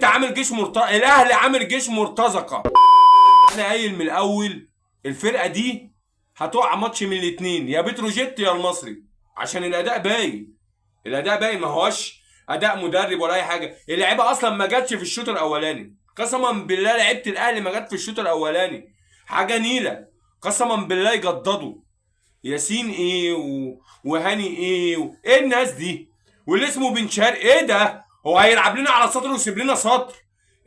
عامل جيش الاهلي عامل جيش مرتزقه. انا قايل من الاول الفرقه دي هتقع ماتش من الاثنين، يا بتروجيت يا المصري، عشان الاداء باين. الاداء باين، ما هوش اداء مدرب ولا اي حاجه. اللعيبه اصلا ما جاتش في الشوط الاولاني، قسما بالله لعيبه الاهلي ما جت في الشوط الاولاني. حاجه نيله، قسما بالله يجددوا. ياسين ايه وهاني ايه الناس دي؟ واللي اسمه بن شرقي ايه ده؟ هو هيلعب لنا على سطر ويسيب لنا سطر؟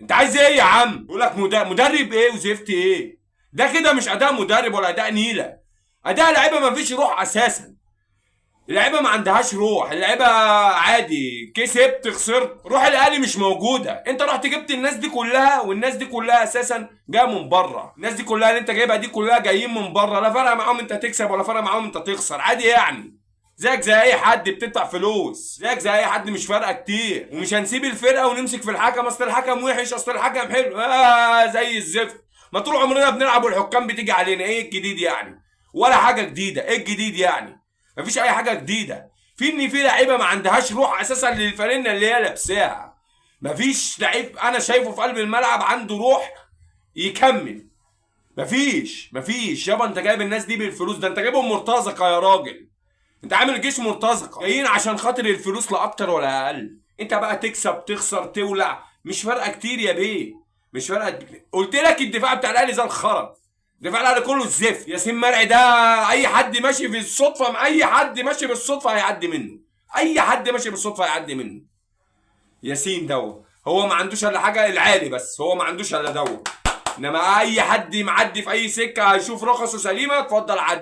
انت عايز ايه يا عم؟ يقول لك مدرب ايه وزفت ايه؟ ده كده مش اداء مدرب ولا اداء نيله. اداء لعيبه ما فيش روح اساسا. اللعيبه ما عندهاش روح، اللعيبه عادي، كسبت خسرت روح الاهلي مش موجوده. انت رحت جبت الناس دي كلها، والناس دي كلها اساسا جايه من بره. الناس دي كلها اللي انت جايبها دي كلها جايين من بره، لا فرق معاهم انت تكسب ولا فرق معاهم انت تخسر، عادي يعني. زيك زي اي حد بتدفع فلوس، زيك زي اي حد، مش فارقه كتير. ومش هنسيب الفرقه ونمسك في الحكم، اصل الحكم وحش، اصل الحكم حلو، زي الزفت. ما طول عمرنا بنلعب والحكام بتيجي علينا، ايه الجديد يعني؟ ولا حاجه جديده، ايه الجديد يعني؟ مفيش اي حاجه جديده. في لعيبه ما عندهاش روح اساسا للفانلة اللي هي لابساها. مفيش لعيب انا شايفه في قلب الملعب عنده روح يكمل. مفيش يابا. انت جايب الناس دي بالفلوس، ده انت جايبهم مرتزقه يا راجل. انت عامل جيش مرتزقه جايين عشان خاطر الفلوس، لا اكتر ولا اقل. انت بقى تكسب تخسر تولع مش فارقه كتير يا بيه، مش فارقه. قلت لك الدفاع بتاع الاهلي زي الخرا، الدفاع الاهلي كله الزفت. ياسين مرعي ده اي حد ماشي في الصدفه، اي حد ماشي بالصدفه هيعدي منه، اي حد ماشي بالصدفه هيعدي منه. ياسين دوت هو ما عندوش الا حاجه العالي بس، هو ما عندوش الا دوت. انما اي حد معدي في اي سكه هيشوف رخصه سليمه اتفضل عدي.